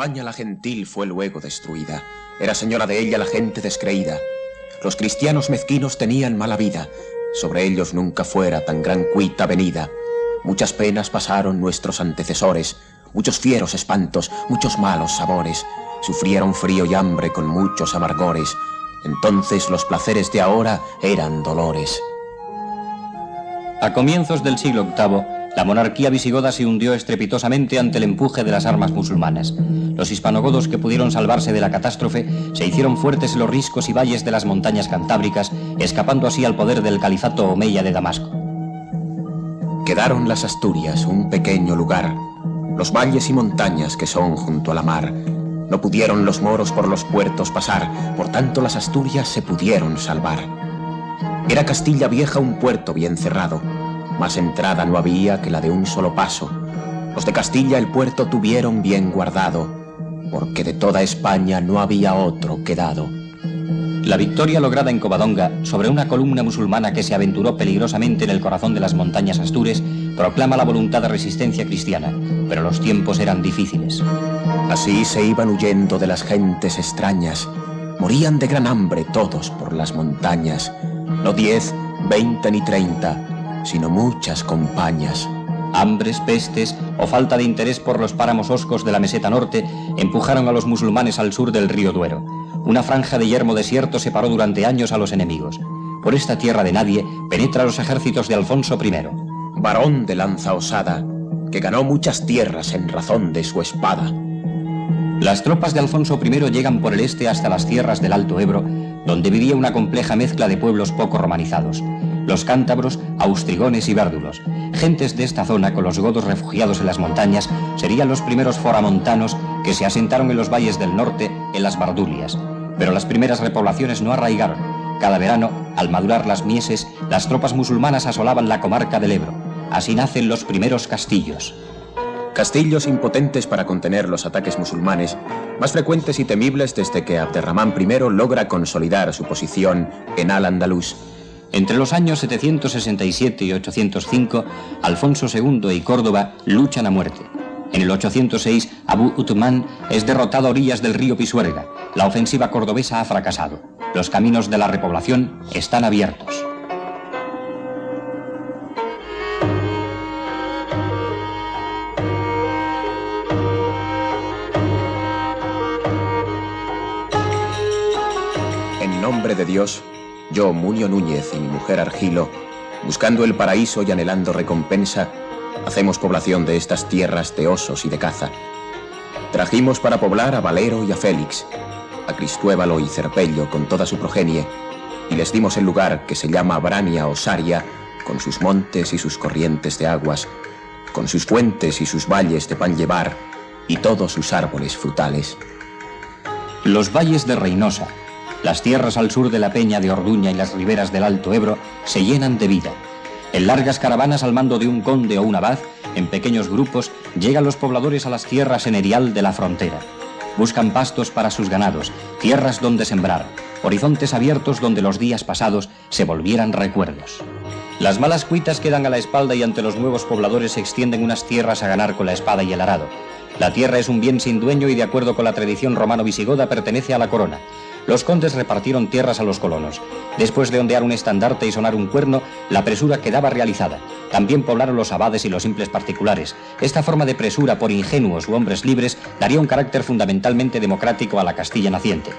España la gentil fue luego destruida. Era señora de ella la gente descreída. Los cristianos mezquinos tenían mala vida. Sobre ellos nunca fuera tan gran cuita venida. Muchas penas pasaron nuestros antecesores, muchos fieros espantos, muchos malos sabores. Sufrieron frío y hambre con muchos amargores. Entonces los placeres de ahora eran dolores. A comienzos del siglo VIII, la monarquía visigoda se hundió estrepitosamente ante el empuje de las armas musulmanas. Los hispanogodos que pudieron salvarse de la catástrofe se hicieron fuertes en los riscos y valles de las montañas cantábricas, escapando así al poder del califato omeya de Damasco. Quedaron las Asturias, un pequeño lugar, los valles y montañas que son junto a la mar. No pudieron los moros por los puertos pasar, por tanto las Asturias se pudieron salvar. Era Castilla Vieja un puerto bien cerrado, más entrada no había que la de un solo paso. Los de Castilla el puerto tuvieron bien guardado, porque de toda España no había otro quedado. La victoria lograda en Covadonga sobre una columna musulmana que se aventuró peligrosamente en el corazón de las montañas Astures proclama la voluntad de resistencia cristiana, pero los tiempos eran difíciles. Así se iban huyendo de las gentes extrañas, morían de gran hambre todos por las montañas, no 10, 20 ni 30, sino muchas compañías. Hambres, pestes o falta de interés por los páramos hoscos de la meseta norte empujaron a los musulmanes al sur del río Duero. Una franja de yermo desierto separó durante años a los enemigos. Por esta tierra de nadie penetran los ejércitos de Alfonso I. Varón de lanza osada, que ganó muchas tierras en razón de su espada. Las tropas de Alfonso I llegan por el este hasta las tierras del Alto Ebro, donde vivía una compleja mezcla de pueblos poco romanizados. Los cántabros, austrigones y vérdulos. Gentes de esta zona, con los godos refugiados en las montañas, serían los primeros foramontanos que se asentaron en los valles del norte, en las Bardulias. Pero las primeras repoblaciones no arraigaron. Cada verano, al madurar las mieses, las tropas musulmanas asolaban la comarca del Ebro. Así nacen los primeros castillos. Castillos impotentes para contener los ataques musulmanes, más frecuentes y temibles desde que Abderramán I logra consolidar su posición en Al-Andalus. Entre los años 767 y 805, Alfonso II y Córdoba luchan a muerte. En el 806, Abu Uthman es derrotado a orillas del río Pisuerga. La ofensiva cordobesa ha fracasado. Los caminos de la repoblación están abiertos. En nombre de Dios, yo, Munio Núñez, y mi mujer Argilo, buscando el paraíso y anhelando recompensa, hacemos población de estas tierras de osos y de caza. Trajimos para poblar a Valero y a Félix, a Cristóbalo y Cerpello con toda su progenie, y les dimos el lugar que se llama Brania o Saria, con sus montes y sus corrientes de aguas, con sus fuentes y sus valles de pan llevar, y todos sus árboles frutales. Los valles de Reynosa, las tierras al sur de la Peña de Orduña y las riberas del Alto Ebro se llenan de vida. En largas caravanas al mando de un conde o un abad, en pequeños grupos, llegan los pobladores a las tierras en erial de la frontera. Buscan pastos para sus ganados, tierras donde sembrar, horizontes abiertos donde los días pasados se volvieran recuerdos. Las malas cuitas quedan a la espalda y ante los nuevos pobladores se extienden unas tierras a ganar con la espada y el arado. La tierra es un bien sin dueño y de acuerdo con la tradición romano-visigoda pertenece a la corona. Los condes repartieron tierras a los colonos. Después de ondear un estandarte y sonar un cuerno, la presura quedaba realizada. También poblaron los abades y los simples particulares. Esta forma de presura por ingenuos u hombres libres daría un carácter fundamentalmente democrático a la Castilla naciente.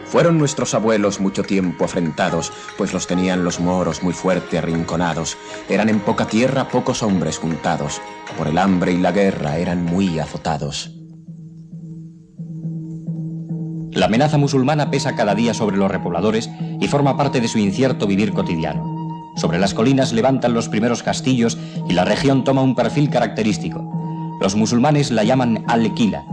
Fueron nuestros abuelos mucho tiempo afrentados, pues los tenían los moros muy fuerte arrinconados. Eran en poca tierra pocos hombres juntados. Por el hambre y la guerra eran muy azotados. La amenaza musulmana pesa cada día sobre los repobladores y forma parte de su incierto vivir cotidiano. Sobre las colinas levantan los primeros castillos y la región toma un perfil característico. Los musulmanes la llaman Al-Qila,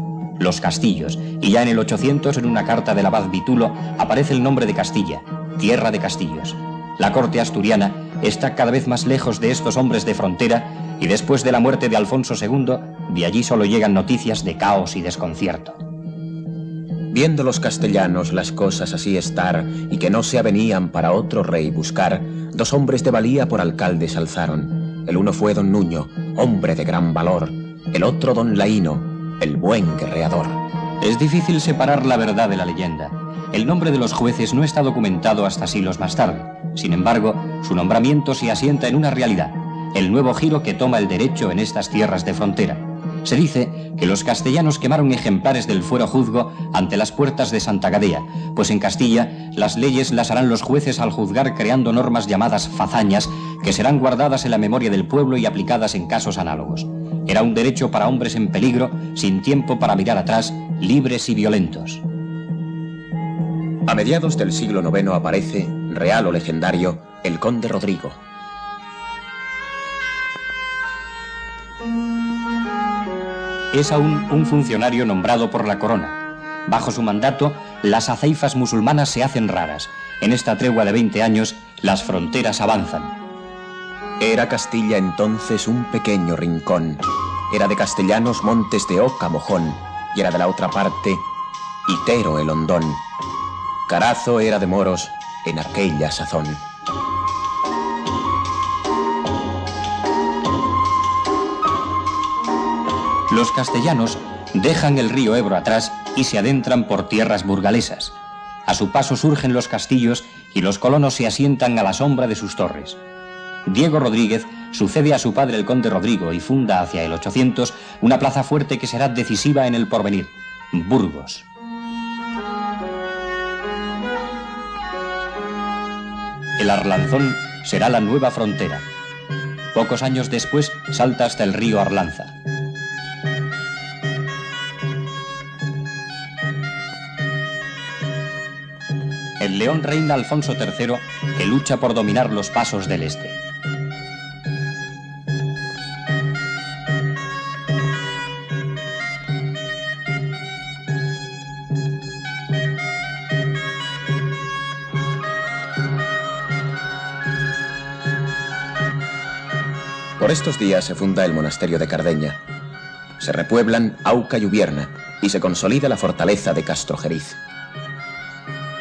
los castillos, y ya en el 800, en una carta del abad Vitulo, aparece el nombre de Castilla, tierra de castillos. La corte asturiana está cada vez más lejos de estos hombres de frontera y después de la muerte de Alfonso II, de allí solo llegan noticias de caos y desconcierto. Viendo los castellanos las cosas así estar y que no se avenían para otro rey buscar, dos hombres de valía por alcaldes alzaron. El uno fue don Nuño, hombre de gran valor, el otro don Laíno, el buen guerreador. Es difícil separar la verdad de la leyenda. El nombre de los jueces no está documentado hasta siglos más tarde. Sin embargo, su nombramiento se asienta en una realidad, el nuevo giro que toma el derecho en estas tierras de frontera. Se dice que los castellanos quemaron ejemplares del fuero juzgo ante las puertas de Santa Gadea, pues en Castilla las leyes las harán los jueces al juzgar creando normas llamadas fazañas que serán guardadas en la memoria del pueblo y aplicadas en casos análogos. Era un derecho para hombres en peligro, sin tiempo para mirar atrás, libres y violentos. A mediados del siglo IX aparece, real o legendario, el conde Rodrigo. Es aún un funcionario nombrado por la corona. Bajo su mandato, las aceifas musulmanas se hacen raras. En esta tregua de 20 años, las fronteras avanzan. Era Castilla entonces un pequeño rincón. Era de castellanos Montes de Oca, Mojón, y era de la otra parte, Itero el Hondón. Carazo era de moros en aquella sazón. Los castellanos dejan el río Ebro atrás y se adentran por tierras burgalesas. A su paso surgen los castillos y los colonos se asientan a la sombra de sus torres. Diego Rodríguez sucede a su padre el conde Rodrigo y funda hacia el 800 una plaza fuerte que será decisiva en el porvenir, Burgos. El Arlanzón será la nueva frontera. Pocos años después salta hasta el río Arlanza. En León reina Alfonso III, que lucha por dominar los pasos del este. Por estos días se funda el monasterio de Cardeña. Se repueblan Auca y Ubierna y se consolida la fortaleza de Castrojeriz.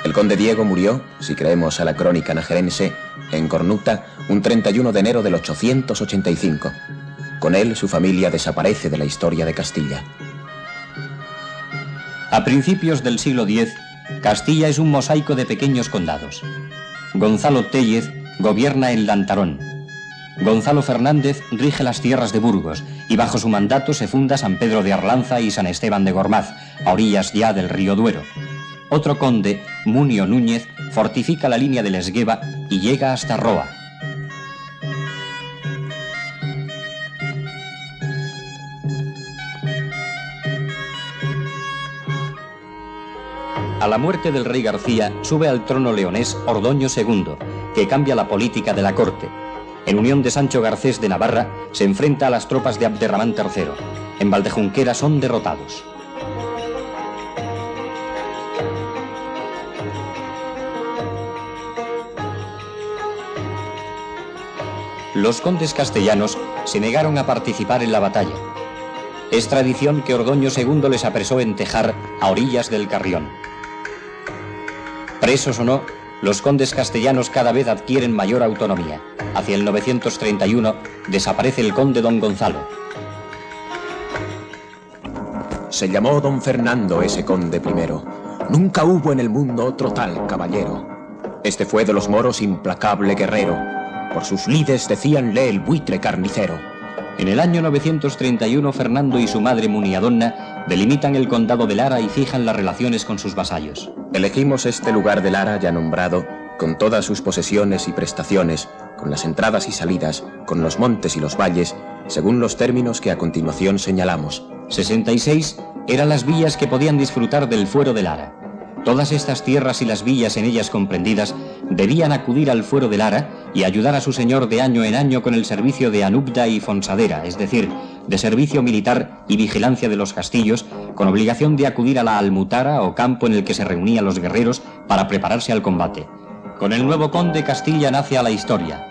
El conde Diego murió, si creemos a la crónica najerense, en Cornuta, un 31 de enero del 885. Con él, su familia desaparece de la historia de Castilla. A principios del siglo X, Castilla es un mosaico de pequeños condados. Gonzalo Téllez gobierna en Lantarón. Gonzalo Fernández rige las tierras de Burgos y bajo su mandato se funda San Pedro de Arlanza y San Esteban de Gormaz, a orillas ya del río Duero. Otro conde, Munio Núñez, fortifica la línea del Esgueva y llega hasta Roa. A la muerte del rey García sube al trono leonés Ordoño II, que cambia la política de la corte. En unión de Sancho Garcés de Navarra, se enfrenta a las tropas de Abderramán III. En Valdejunquera son derrotados. Los condes castellanos se negaron a participar en la batalla. Es tradición que Ordoño II les apresó en Tejar, a orillas del Carrión. Presos o no, los condes castellanos cada vez adquieren mayor autonomía. Hacia el 931 desaparece el conde don Gonzalo. Se llamó don Fernando ese conde primero. Nunca hubo en el mundo otro tal caballero. Este fue de los moros implacable guerrero. Por sus lides decíanle el buitre carnicero. En el año 931 Fernando y su madre Muniadonna delimitan el condado de Lara y fijan las relaciones con sus vasallos. Elegimos este lugar de Lara ya nombrado, con todas sus posesiones y prestaciones, con las entradas y salidas, con los montes y los valles, según los términos que a continuación señalamos. 66 eran las villas que podían disfrutar del fuero de Lara. Todas estas tierras y las villas en ellas comprendidas debían acudir al fuero de Lara y ayudar a su señor de año en año con el servicio de anubda y fonsadera, es decir, de servicio militar y vigilancia de los castillos, con obligación de acudir a la almutara o campo en el que se reunían los guerreros para prepararse al combate. Con el nuevo conde, Castilla nace a la historia.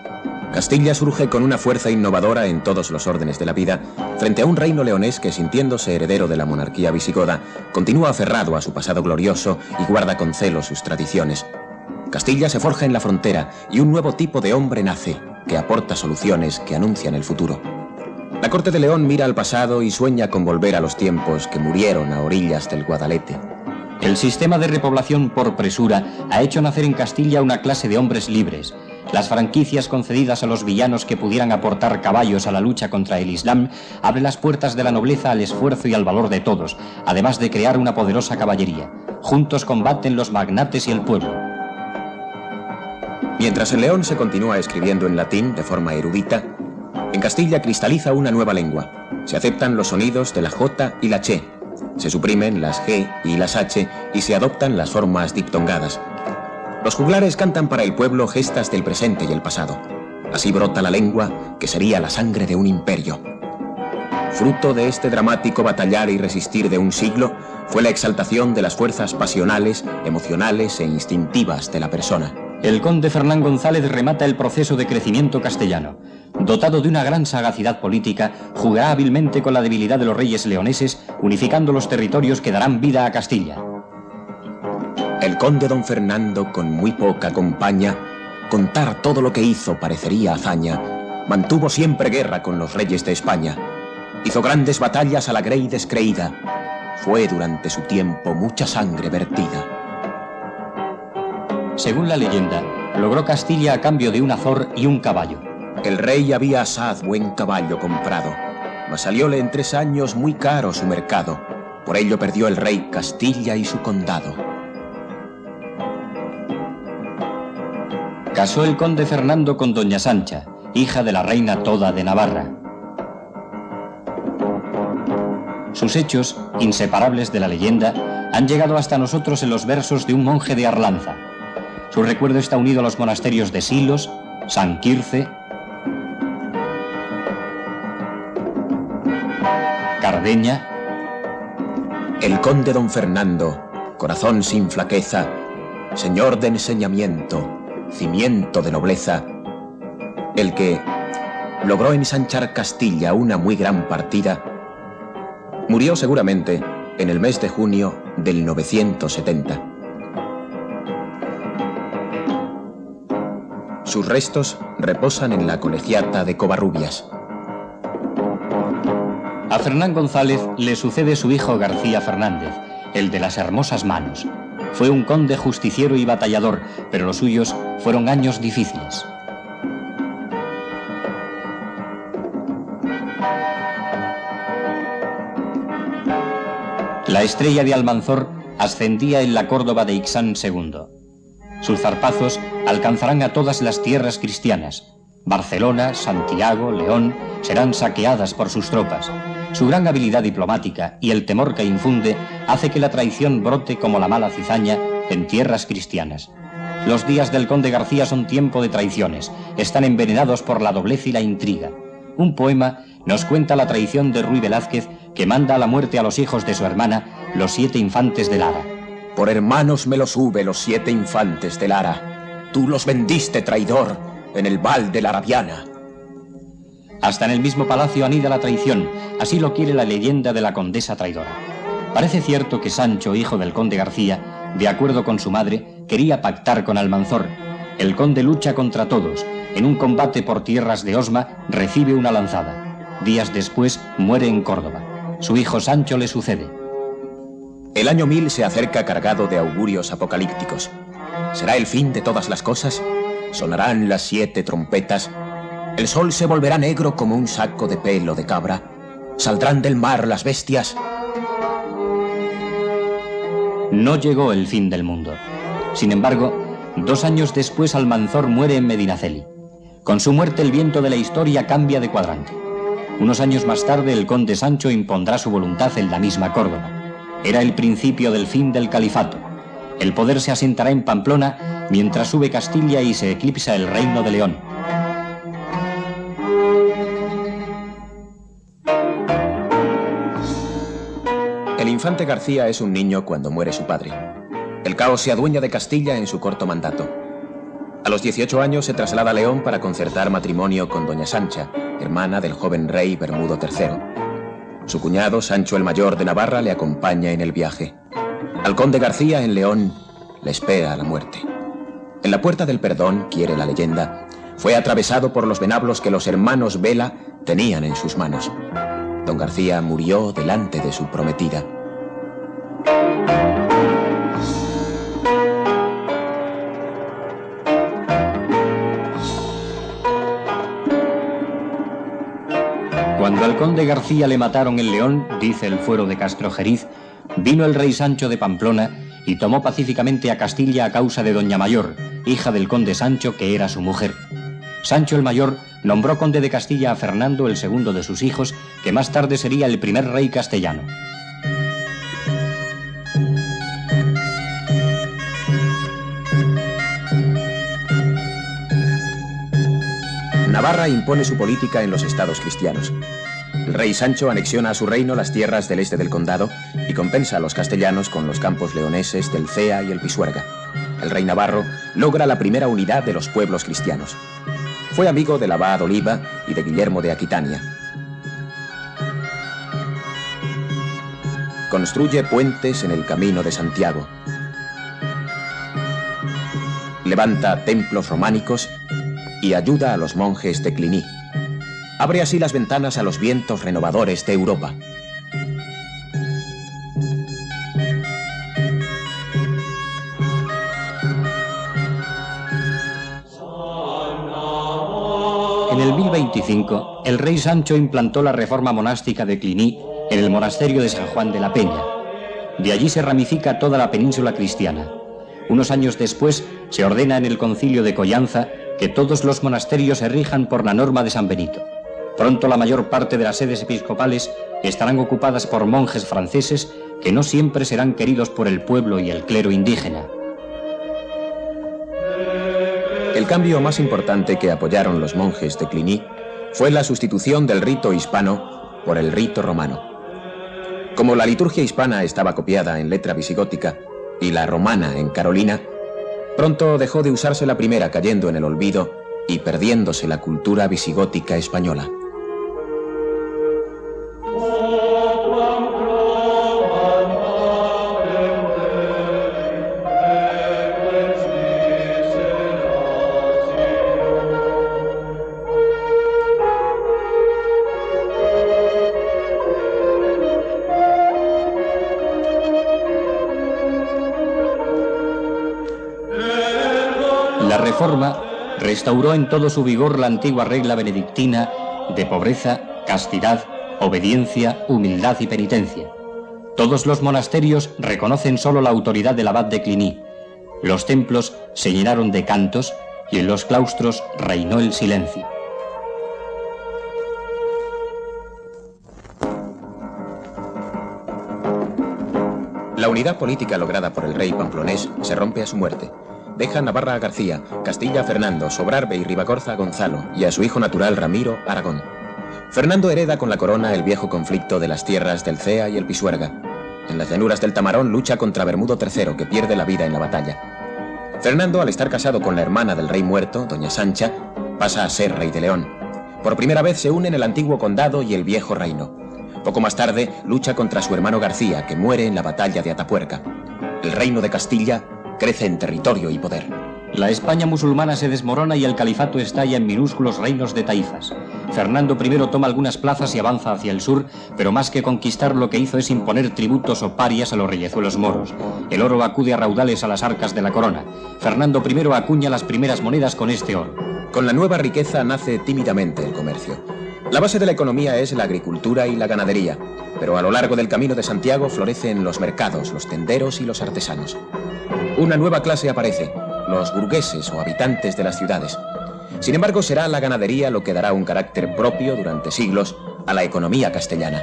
Castilla surge con una fuerza innovadora en todos los órdenes de la vida, frente a un reino leonés que, sintiéndose heredero de la monarquía visigoda, continúa aferrado a su pasado glorioso y guarda con celo sus tradiciones. Castilla se forja en la frontera y un nuevo tipo de hombre nace, que aporta soluciones que anuncian el futuro. La corte de León mira al pasado y sueña con volver a los tiempos que murieron a orillas del Guadalete. El sistema de repoblación por presura ha hecho nacer en Castilla una clase de hombres libres. Las franquicias concedidas a los villanos que pudieran aportar caballos a la lucha contra el Islam abren las puertas de la nobleza al esfuerzo y al valor de todos, además de crear una poderosa caballería. Juntos combaten los magnates y el pueblo. Mientras en León se continúa escribiendo en latín de forma erudita, en Castilla cristaliza una nueva lengua. Se aceptan los sonidos de la J y la Ch, se suprimen las G y las H y se adoptan las formas diptongadas. Los juglares cantan para el pueblo gestas del presente y el pasado. Así brota la lengua, que sería la sangre de un imperio. Fruto de este dramático batallar y resistir de un siglo, fue la exaltación de las fuerzas pasionales, emocionales e instintivas de la persona. El conde Fernán González remata el proceso de crecimiento castellano. Dotado de una gran sagacidad política, jugará hábilmente con la debilidad de los reyes leoneses, unificando los territorios que darán vida a Castilla. El conde don Fernando, con muy poca compañía, contar todo lo que hizo parecería hazaña. Mantuvo siempre guerra con los reyes de España. Hizo grandes batallas a la grey descreída. Fue durante su tiempo mucha sangre vertida. Según la leyenda, logró Castilla a cambio de un azor y un caballo. El rey había asaz buen caballo comprado, mas salióle en 3 años muy caro su mercado. Por ello perdió el rey Castilla y su condado. Casó el conde Fernando con doña Sancha, hija de la reina Toda de Navarra. Sus hechos, inseparables de la leyenda, han llegado hasta nosotros en los versos de un monje de Arlanza. Su recuerdo está unido a los monasterios de Silos, San Quirce, Cardeña. El conde don Fernando, corazón sin flaqueza, señor de enseñamiento, cimiento de nobleza, el que logró ensanchar Castilla una muy gran partida, murió seguramente en el mes de junio del 970. Sus restos reposan en la colegiata de Covarrubias. A Fernán González le sucede su hijo García Fernández, el de las hermosas manos. Fue un conde justiciero y batallador, pero los suyos fueron años difíciles. La estrella de Almanzor ascendía en la Córdoba de Ixán II. Sus zarpazos alcanzarán a todas las tierras cristianas. Barcelona, Santiago, León serán saqueadas por sus tropas. Su gran habilidad diplomática y el temor que infunde hace que la traición brote como la mala cizaña en tierras cristianas. Los días del conde García son tiempo de traiciones, están envenenados por la doblez y la intriga. Un poema nos cuenta la traición de Ruy Velázquez, que manda a la muerte a los hijos de su hermana, los 7 infantes de Lara. Por hermanos me los hube los 7 infantes de Lara. Tú los vendiste, traidor, en el val de la Arabiana. Hasta en el mismo palacio anida la traición, así lo quiere la leyenda de la condesa traidora. Parece cierto que Sancho, hijo del conde García, de acuerdo con su madre, quería pactar con Almanzor. El conde lucha contra todos. En un combate por tierras de Osma, recibe una lanzada. Días después, muere en Córdoba. Su hijo Sancho le sucede. El año 1000 se acerca cargado de augurios apocalípticos. ¿Será el fin de todas las cosas? Sonarán las 7 trompetas. El sol se volverá negro como un saco de pelo de cabra. ¿Saldrán del mar las bestias? No llegó el fin del mundo. Sin embargo, 2 años después Almanzor muere en Medinaceli. Con su muerte el viento de la historia cambia de cuadrante. Unos años más tarde el conde Sancho impondrá su voluntad en la misma Córdoba. Era el principio del fin del califato. El poder se asentará en Pamplona mientras sube Castilla y se eclipsa el reino de León. El infante García es un niño cuando muere su padre. El caos se adueña de Castilla en su corto mandato. A los 18 años se traslada a León para concertar matrimonio con doña Sancha, hermana del joven rey Bermudo III. Su cuñado, Sancho el Mayor de Navarra, le acompaña en el viaje. Al conde García, en León, le espera la muerte. En la Puerta del Perdón, quiere la leyenda, fue atravesado por los venablos que los hermanos Vela tenían en sus manos. Don García murió delante de su prometida. Cuando al conde García le mataron en León, dice el fuero de Castrojeriz, vino el rey Sancho de Pamplona y tomó pacíficamente a Castilla a causa de doña Mayor, hija del conde Sancho, que era su mujer. Sancho el Mayor nombró conde de Castilla a Fernando, el segundo de sus hijos, que más tarde sería el primer rey castellano. Navarra impone su política en los estados cristianos. El rey Sancho anexiona a su reino las tierras del este del condado y compensa a los castellanos con los campos leoneses del Cea y el Pisuerga. El rey navarro logra la primera unidad de los pueblos cristianos. Fue amigo del abad Oliva y de Guillermo de Aquitania. Construye puentes en el camino de Santiago. Levanta templos románicos y ayuda a los monjes de Cluny. Abre así las ventanas a los vientos renovadores de Europa. En el 1025, el rey Sancho implantó la reforma monástica de Cluny en el monasterio de San Juan de la Peña. De allí se ramifica toda la península cristiana. Unos años después, se ordena en el concilio de Collanza que todos los monasterios se rijan por la norma de San Benito. Pronto la mayor parte de las sedes episcopales estarán ocupadas por monjes franceses que no siempre serán queridos por el pueblo y el clero indígena. El cambio más importante que apoyaron los monjes de Cluny fue la sustitución del rito hispano por el rito romano. Como la liturgia hispana estaba copiada en letra visigótica y la romana en carolina, pronto dejó de usarse la primera, cayendo en el olvido y perdiéndose la cultura visigótica española. La Reforma restauró en todo su vigor la antigua regla benedictina de pobreza, castidad, obediencia, humildad y penitencia. Todos los monasterios reconocen solo la autoridad del abad de Cluny. Los templos se llenaron de cantos y en los claustros reinó el silencio. La unidad política lograda por el rey pamplonés se rompe a su muerte. Deja Navarra a García, Castilla a Fernando, Sobrarbe y Ribagorza a Gonzalo y a su hijo natural Ramiro, Aragón. Fernando hereda con la corona el viejo conflicto de las tierras del Cea y el Pisuerga. En las llanuras del Tamarón lucha contra Bermudo III, que pierde la vida en la batalla. Fernando, al estar casado con la hermana del rey muerto, doña Sancha, pasa a ser rey de León. Por primera vez se unen el antiguo condado y el viejo reino. Poco más tarde lucha contra su hermano García, que muere en la batalla de Atapuerca. El reino de Castilla crece en territorio y poder. La España musulmana se desmorona y el califato estalla en minúsculos reinos de taifas. Fernando I toma algunas plazas y avanza hacia el sur, pero más que conquistar lo que hizo es imponer tributos o parias a los reyezuelos moros. El oro acude a raudales a las arcas de la corona. Fernando I acuña las primeras monedas con este oro. Con la nueva riqueza nace tímidamente el comercio. La base de la economía es la agricultura y la ganadería, pero a lo largo del Camino de Santiago florecen los mercados, los tenderos y los artesanos. Una nueva clase aparece, los burgueses o habitantes de las ciudades. Sin embargo, será la ganadería lo que dará un carácter propio durante siglos a la economía castellana.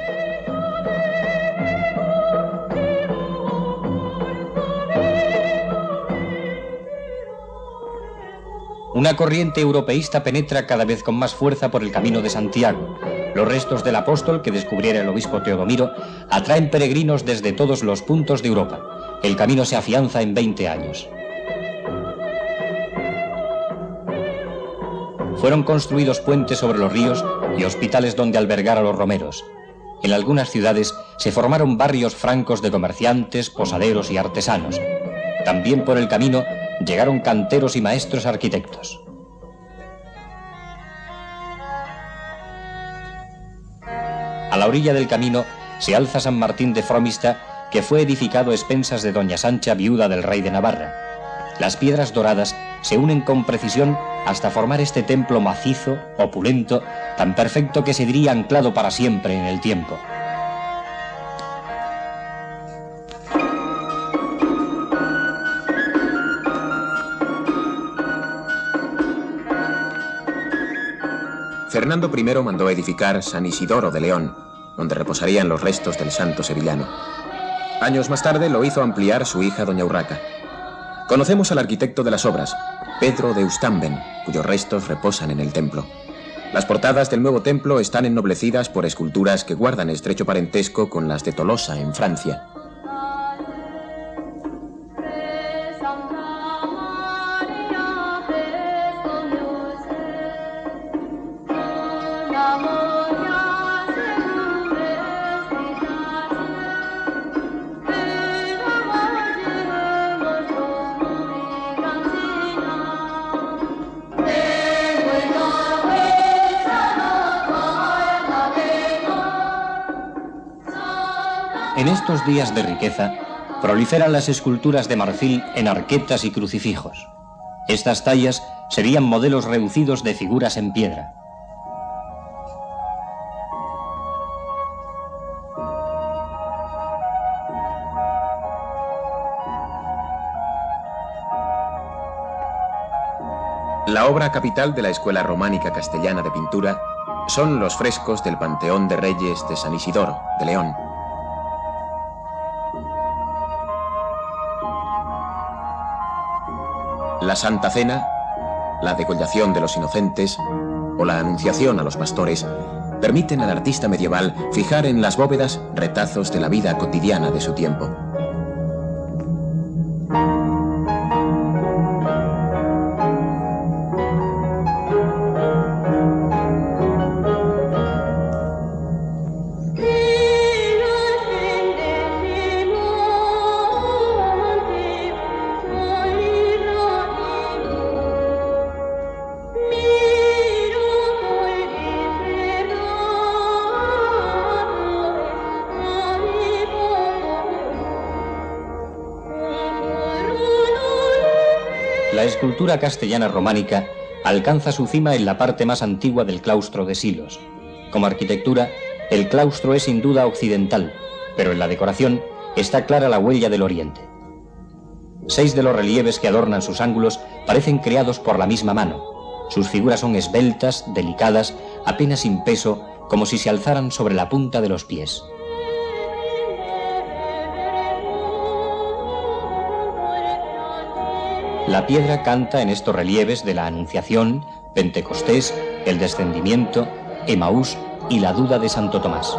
Una corriente europeísta penetra cada vez con más fuerza por el Camino de Santiago. Los restos del apóstol que descubriera el obispo Teodomiro atraen peregrinos desde todos los puntos de Europa. El camino se afianza en 20 años. Fueron construidos puentes sobre los ríos y hospitales donde albergar a los romeros. En algunas ciudades se formaron barrios francos de comerciantes, posaderos y artesanos. También por el camino llegaron canteros y maestros arquitectos. A la orilla del camino se alza San Martín de Fromista, que fue edificado a expensas de doña Sancha, viuda del rey de Navarra. Las piedras doradas se unen con precisión hasta formar este templo macizo, opulento, tan perfecto que se diría anclado para siempre en el tiempo. Fernando I mandó edificar San Isidoro de León, donde reposarían los restos del santo sevillano. Años más tarde lo hizo ampliar su hija doña Urraca. Conocemos al arquitecto de las obras, Pedro de Ustamben, cuyos restos reposan en el templo. Las portadas del nuevo templo están ennoblecidas por esculturas que guardan estrecho parentesco con las de Tolosa, en Francia. En estos días de riqueza, proliferan las esculturas de marfil en arquetas y crucifijos. Estas tallas serían modelos reducidos de figuras en piedra. La obra capital de la Escuela Románica Castellana de Pintura son los frescos del Panteón de Reyes de San Isidoro, de León. La Santa Cena, la degollación de los inocentes o la anunciación a los pastores permiten al artista medieval fijar en las bóvedas retazos de la vida cotidiana de su tiempo. La escultura castellana románica alcanza su cima en la parte más antigua del claustro de Silos. Como arquitectura, el claustro es sin duda occidental, pero en la decoración está clara la huella del oriente. 6 de los relieves que adornan sus ángulos parecen creados por la misma mano. Sus figuras son esbeltas, delicadas, apenas sin peso, como si se alzaran sobre la punta de los pies. La piedra canta en estos relieves de la Anunciación, Pentecostés, el Descendimiento, Emaús y la duda de Santo Tomás.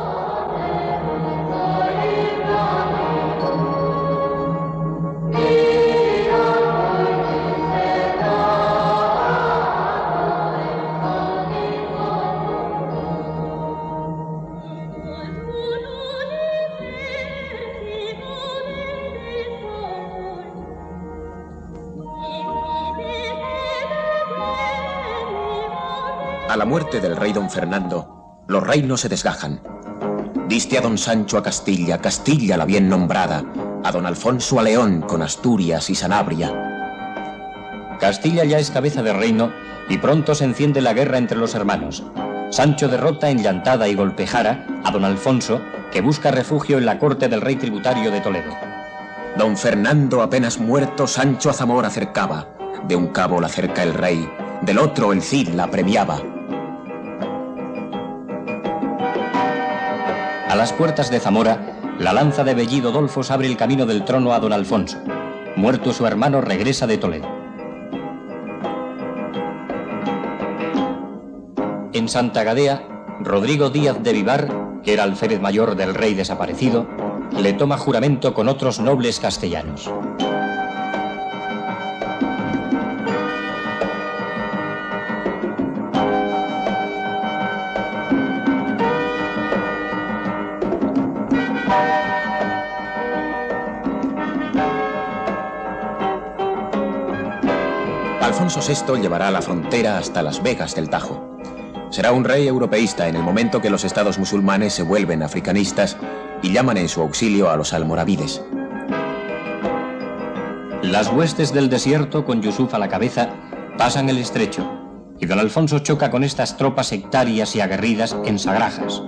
A la muerte del rey don Fernando, los reinos se desgajan. Diste a don Sancho a Castilla, Castilla la bien nombrada, a don Alfonso a León con Asturias y Sanabria. Castilla ya es cabeza de reino y pronto se enciende la guerra entre los hermanos. Sancho derrota en Llantada y Golpejara a don Alfonso, que busca refugio en la corte del rey tributario de Toledo. Don Fernando apenas muerto, Sancho a Zamora cercaba. De un cabo la cerca el rey, del otro el Cid la premiaba. A las puertas de Zamora, la lanza de Bellido Dolfos abre el camino del trono a don Alfonso. Muerto su hermano, regresa de Toledo. En Santa Gadea, Rodrigo Díaz de Vivar, que era alférez mayor del rey desaparecido, le toma juramento con otros nobles castellanos. Alfonso VI llevará la frontera hasta las Vegas del Tajo. Será un rey europeísta en el momento que los estados musulmanes se vuelven africanistas y llaman en su auxilio a los almoravides. Las huestes del desierto, con Yusuf a la cabeza, pasan el estrecho, y don Alfonso choca con estas tropas sectarias y aguerridas en Sagrajas.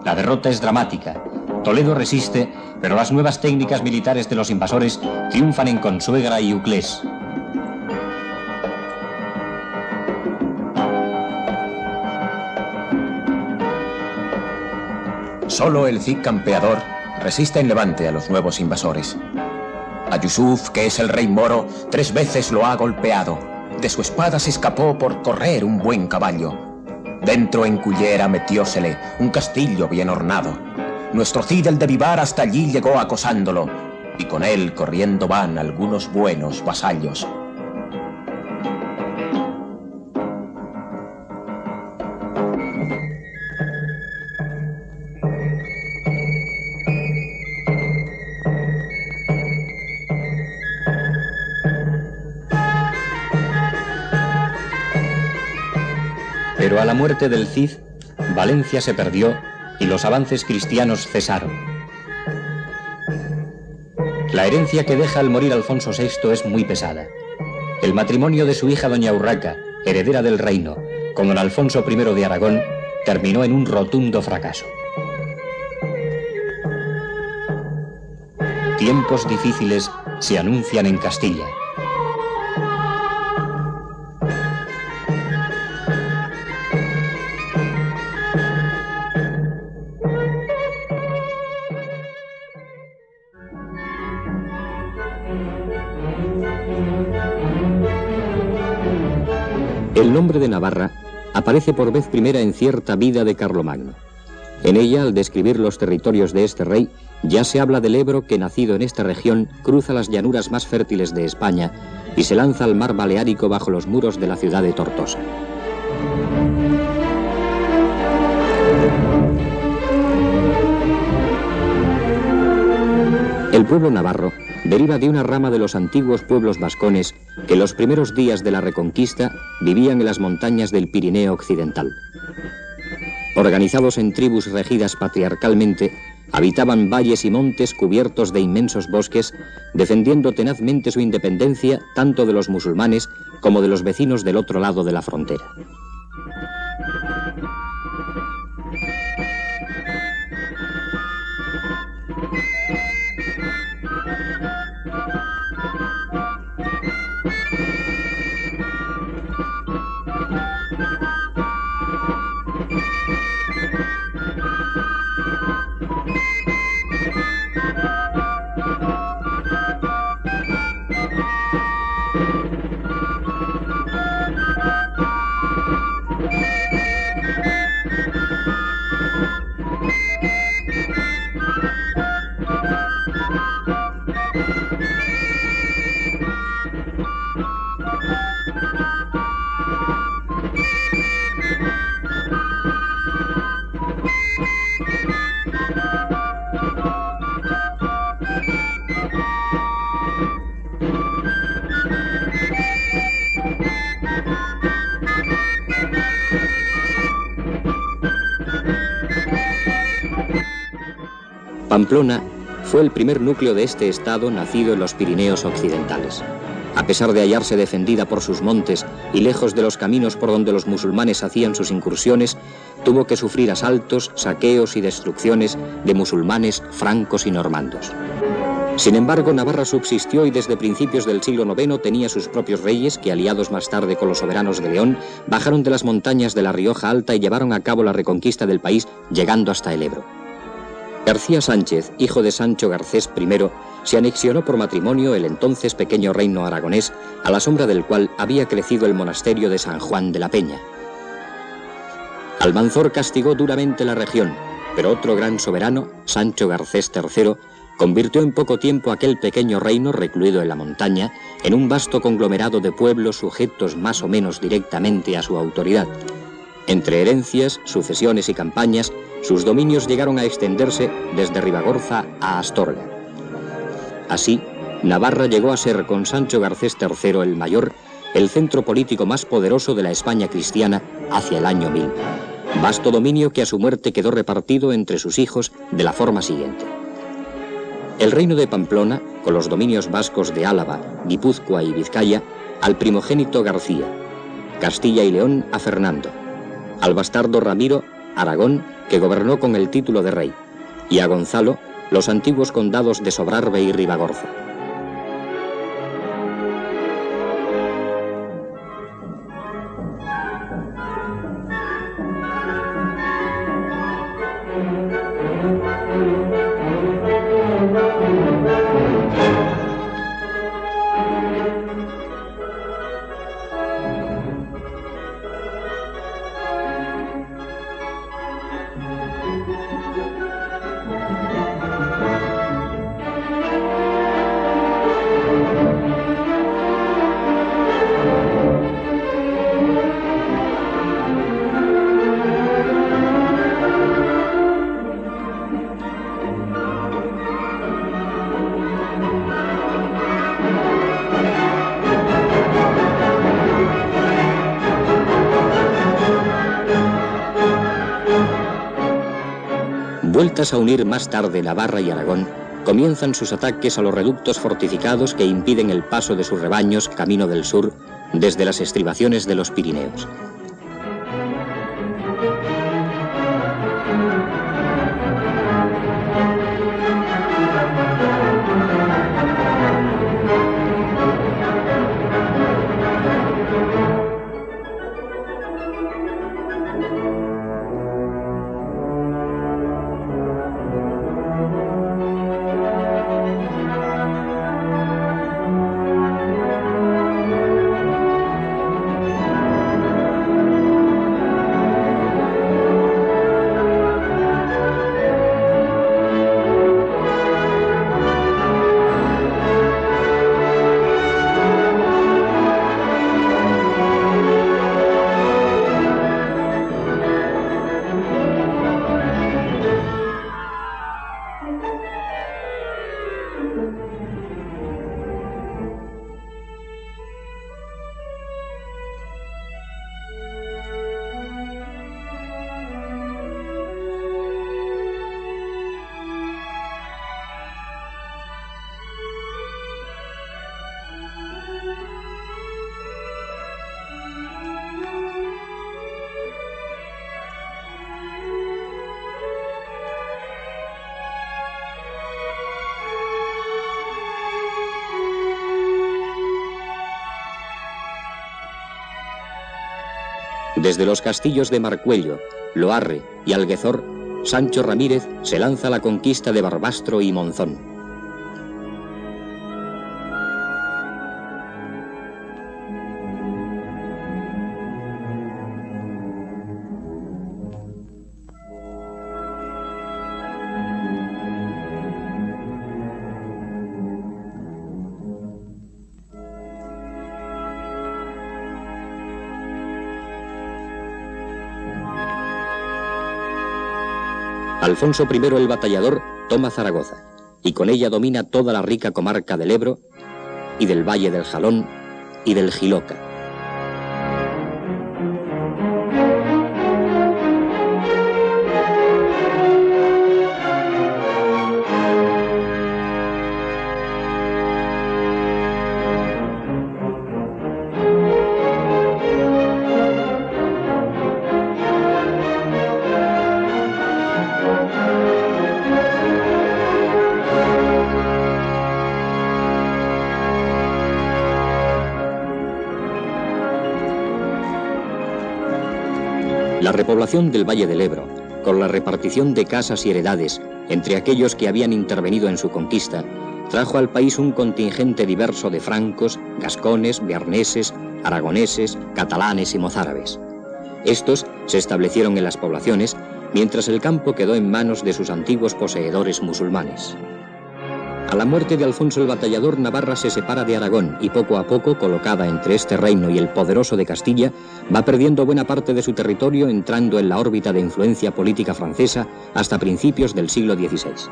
La derrota es dramática. Toledo resiste, pero las nuevas técnicas militares de los invasores triunfan en Consuegra y Uclés. Solo el Cid campeador resiste en Levante a los nuevos invasores. A Yusuf, que es el rey moro, 3 veces lo ha golpeado. De su espada se escapó por correr un buen caballo. Dentro en Cullera metiósele un castillo bien ornado. Nuestro Cid el de Vivar hasta allí llegó acosándolo, y con él corriendo van algunos buenos vasallos. Pero a la muerte del Cid, Valencia se perdió y los avances cristianos cesaron. La herencia que deja al morir Alfonso VI es muy pesada. El matrimonio de su hija doña Urraca, heredera del reino, con don Alfonso I de Aragón, terminó en un rotundo fracaso. Tiempos difíciles se anuncian en Castilla. El nombre de Navarra aparece por vez primera en cierta vida de Carlomagno. En ella, al describir los territorios de este rey, ya se habla del Ebro que, nacido en esta región, cruza las llanuras más fértiles de España y se lanza al mar Baleárico bajo los muros de la ciudad de Tortosa. El pueblo navarro deriva de una rama de los antiguos pueblos vascones que en los primeros días de la Reconquista vivían en las montañas del Pirineo occidental. Organizados en tribus regidas patriarcalmente, habitaban valles y montes cubiertos de inmensos bosques, defendiendo tenazmente su independencia tanto de los musulmanes como de los vecinos del otro lado de la frontera. Pamplona fue el primer núcleo de este estado nacido en los Pirineos occidentales. A pesar de hallarse defendida por sus montes y lejos de los caminos por donde los musulmanes hacían sus incursiones, tuvo que sufrir asaltos, saqueos y destrucciones de musulmanes, francos y normandos. Sin embargo, Navarra subsistió y desde principios del siglo IX tenía sus propios reyes que, aliados más tarde con los soberanos de León, bajaron de las montañas de la Rioja Alta y llevaron a cabo la reconquista del país, llegando hasta el Ebro. García Sánchez, hijo de Sancho Garcés I, se anexionó por matrimonio el entonces pequeño reino aragonés, a la sombra del cual había crecido el monasterio de San Juan de la Peña. Almanzor castigó duramente la región, pero otro gran soberano, Sancho Garcés III, convirtió en poco tiempo aquel pequeño reino recluido en la montaña en un vasto conglomerado de pueblos sujetos más o menos directamente a su autoridad. Entre herencias, sucesiones y campañas, sus dominios llegaron a extenderse desde Ribagorza a Astorga. Así, Navarra llegó a ser, con Sancho Garcés III el Mayor, el centro político más poderoso de la España cristiana hacia el año 1000. Vasto dominio que a su muerte quedó repartido entre sus hijos de la forma siguiente. El reino de Pamplona, con los dominios vascos de Álava, Guipúzcoa y Vizcaya, al primogénito García. Castilla y León a Fernando. Al bastardo Ramiro, Aragón, que gobernó con el título de rey. Y a Gonzalo, los antiguos condados de Sobrarbe y Ribagorza. Vueltas a unir más tarde Navarra y Aragón, comienzan sus ataques a los reductos fortificados que impiden el paso de sus rebaños camino del sur desde las estribaciones de los Pirineos. Desde los castillos de Marcuello, Loarre y Alguezor, Sancho Ramírez se lanza a la conquista de Barbastro y Monzón. Alfonso I el Batallador toma Zaragoza y con ella domina toda la rica comarca del Ebro y del Valle del Jalón y del Jiloca. La repoblación del Valle del Ebro, con la repartición de casas y heredades entre aquellos que habían intervenido en su conquista, trajo al país un contingente diverso de francos, gascones, bearneses, aragoneses, catalanes y mozárabes. Estos se establecieron en las poblaciones, mientras el campo quedó en manos de sus antiguos poseedores musulmanes. A la muerte de Alfonso el Batallador, Navarra se separa de Aragón y poco a poco, colocada entre este reino y el poderoso de Castilla, va perdiendo buena parte de su territorio, entrando en la órbita de influencia política francesa hasta principios del siglo XVI.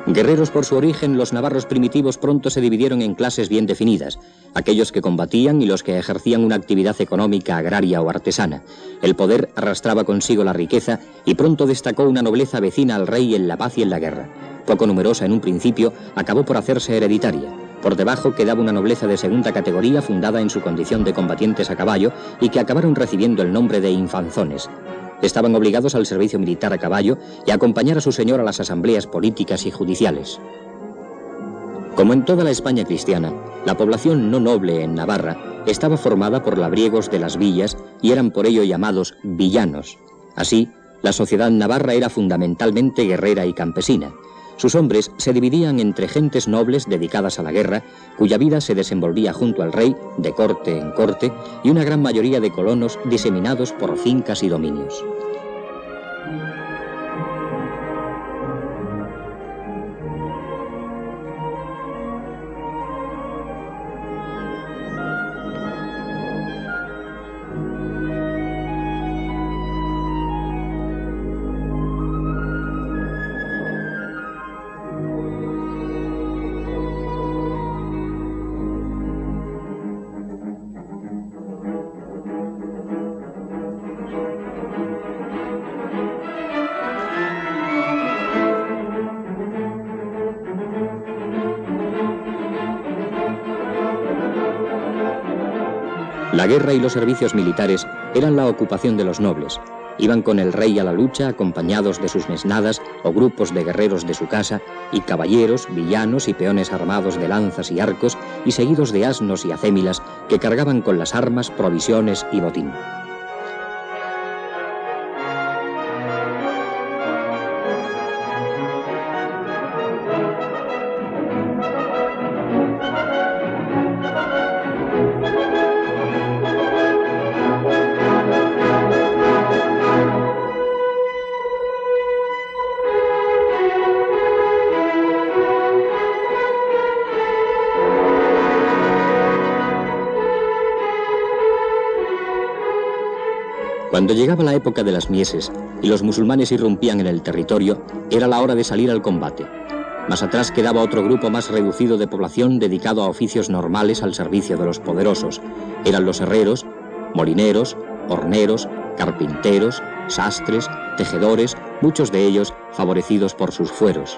Guerreros por su origen, los navarros primitivos pronto se dividieron en clases bien definidas, aquellos que combatían y los que ejercían una actividad económica, agraria o artesana. El poder arrastraba consigo la riqueza y pronto destacó una nobleza vecina al rey en la paz y en la guerra. Poco numerosa en un principio, acabó por hacerse hereditaria. Por debajo quedaba una nobleza de segunda categoría fundada en su condición de combatientes a caballo y que acabaron recibiendo el nombre de infanzones. Estaban obligados al servicio militar a caballo y a acompañar a su señor a las asambleas políticas y judiciales. Como en toda la España cristiana, la población no noble en Navarra estaba formada por labriegos de las villas y eran por ello llamados villanos. Así, la sociedad navarra era fundamentalmente guerrera y campesina. Sus hombres se dividían entre gentes nobles dedicadas a la guerra, cuya vida se desenvolvía junto al rey, de corte en corte, y una gran mayoría de colonos diseminados por fincas y dominios. La guerra y los servicios militares eran la ocupación de los nobles. Iban con el rey a la lucha acompañados de sus mesnadas o grupos de guerreros de su casa y caballeros, villanos y peones armados de lanzas y arcos y seguidos de asnos y acémilas que cargaban con las armas, provisiones y botín. Cuando llegaba la época de las mieses y los musulmanes irrumpían en el territorio, era la hora de salir al combate. Más atrás quedaba otro grupo más reducido de población dedicado a oficios normales al servicio de los poderosos. Eran los herreros, molineros, horneros, carpinteros, sastres, tejedores, muchos de ellos favorecidos por sus fueros.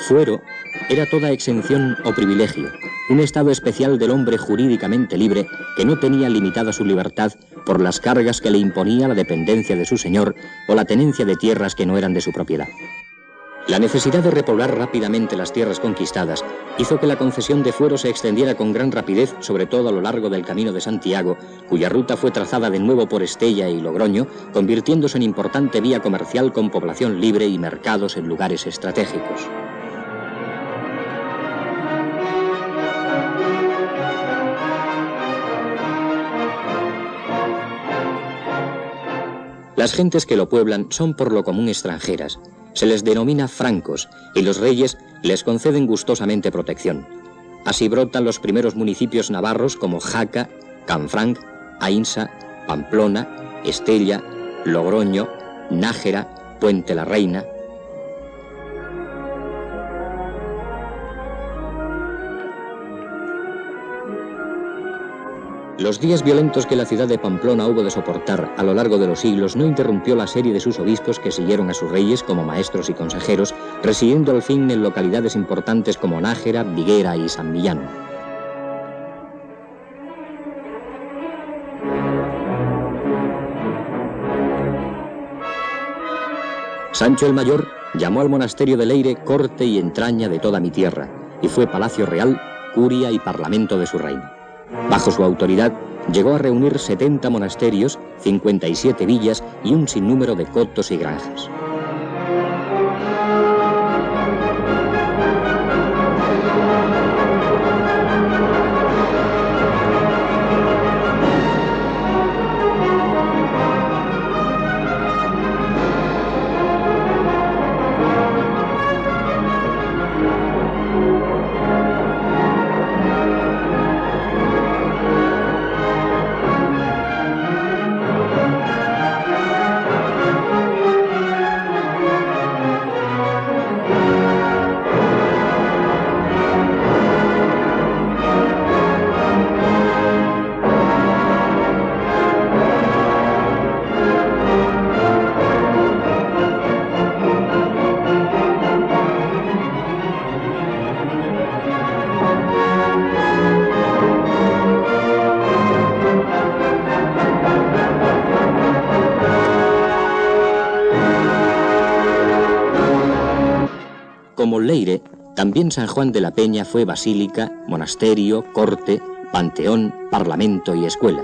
Fuero era toda exención o privilegio, un estado especial del hombre jurídicamente libre que no tenía limitada su libertad por las cargas que le imponía la dependencia de su señor o la tenencia de tierras que no eran de su propiedad. La necesidad de repoblar rápidamente las tierras conquistadas hizo que la concesión de fuero se extendiera con gran rapidez, sobre todo a lo largo del Camino de Santiago, cuya ruta fue trazada de nuevo por Estella y Logroño, convirtiéndose en importante vía comercial con población libre y mercados en lugares estratégicos. Las gentes que lo pueblan son por lo común extranjeras. Se les denomina francos y los reyes les conceden gustosamente protección. Así brotan los primeros municipios navarros como Jaca, Canfranc, Ainsa, Pamplona, Estella, Logroño, Nájera, Puente la Reina. Los días violentos que la ciudad de Pamplona hubo de soportar a lo largo de los siglos no interrumpió la serie de sus obispos que siguieron a sus reyes como maestros y consejeros, residiendo al fin en localidades importantes como Nájera, Viguera y San Millán. Sancho el Mayor llamó al monasterio de Leire corte y entraña de toda mi tierra, y fue palacio real, curia y parlamento de su reino. Bajo su autoridad llegó a reunir 70 monasterios, 57 villas y un sinnúmero de cotos y granjas. Como Leire, también San Juan de la Peña fue basílica, monasterio, corte, panteón, parlamento y escuela.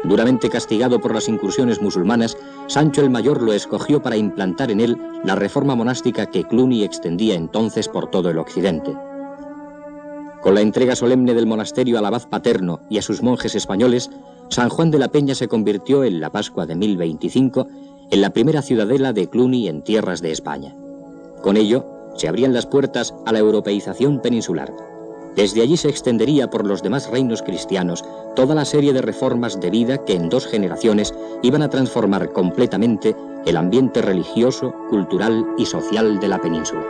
Duramente castigado por las incursiones musulmanas, Sancho el Mayor lo escogió para implantar en él la reforma monástica que Cluny extendía entonces por todo el occidente. Con la entrega solemne del monasterio al abad paterno y a sus monjes españoles, San Juan de la Peña se convirtió en la Pascua de 1025 en la primera ciudadela de Cluny en tierras de España. Con ello, se abrían las puertas a la europeización peninsular. Desde allí se extendería por los demás reinos cristianos toda la serie de reformas de vida que en 2 generaciones iban a transformar completamente el ambiente religioso, cultural y social de la península.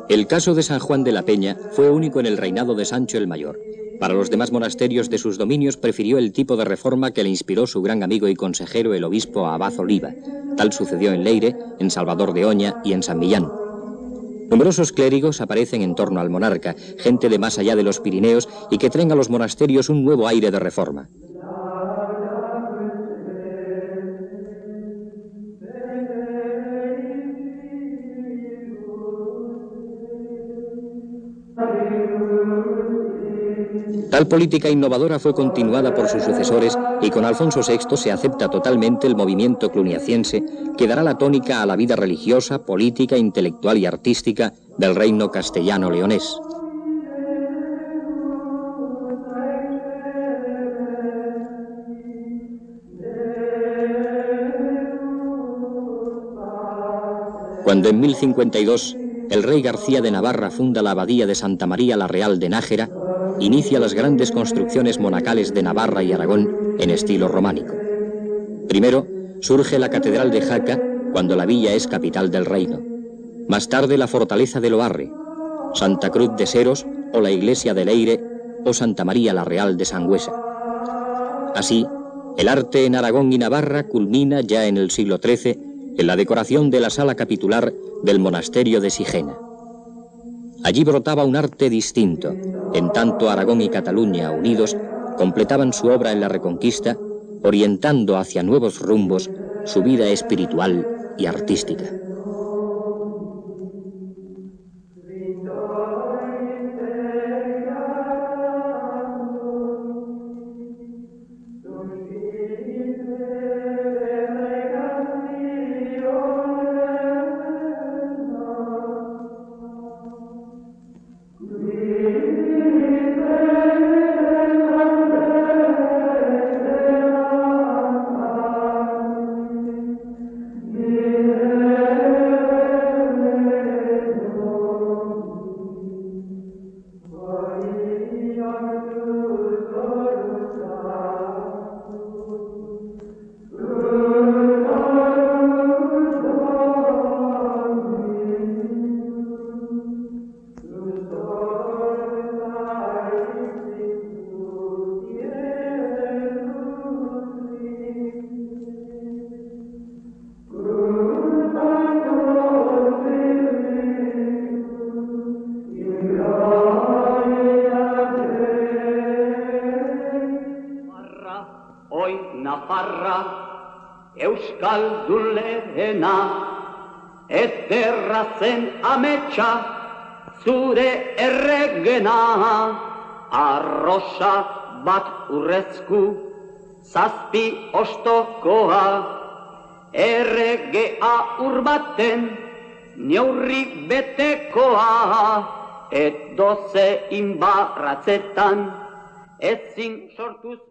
El caso de San Juan de la Peña fue único en el reinado de Sancho el Mayor. Para los demás monasterios de sus dominios prefirió el tipo de reforma que le inspiró su gran amigo y consejero el obispo Abad Oliva. Tal sucedió en Leire, en Salvador de Oña y en San Millán. Numerosos clérigos aparecen en torno al monarca, gente de más allá de los Pirineos y que traen a los monasterios un nuevo aire de reforma. Tal política innovadora fue continuada por sus sucesores y con Alfonso VI se acepta totalmente el movimiento cluniaciense que dará la tónica a la vida religiosa, política, intelectual y artística del reino castellano-leonés. Cuando en 1052 el rey García de Navarra funda la abadía de Santa María la Real de Nájera, inicia las grandes construcciones monacales de Navarra y Aragón en estilo románico. Primero surge la Catedral de Jaca, cuando la villa es capital del reino. Más tarde la Fortaleza de Loarre, Santa Cruz de Seros o la Iglesia de Leire o Santa María la Real de Sangüesa. Así, El arte en Aragón y Navarra culmina ya en el siglo XIII en la decoración de la sala capitular del monasterio de Sigena. Allí brotaba un arte distinto, en tanto Aragón y Cataluña, unidos, completaban su obra en la Reconquista, orientando hacia nuevos rumbos su vida espiritual y artística. Euskaldun lehena, ederra zen ametsa, zure erregena, arrosa bat urrezku, zazpi ostokoa, erregea urbaten, neurri betekoa, edo zein barratzetan, ezin sortuz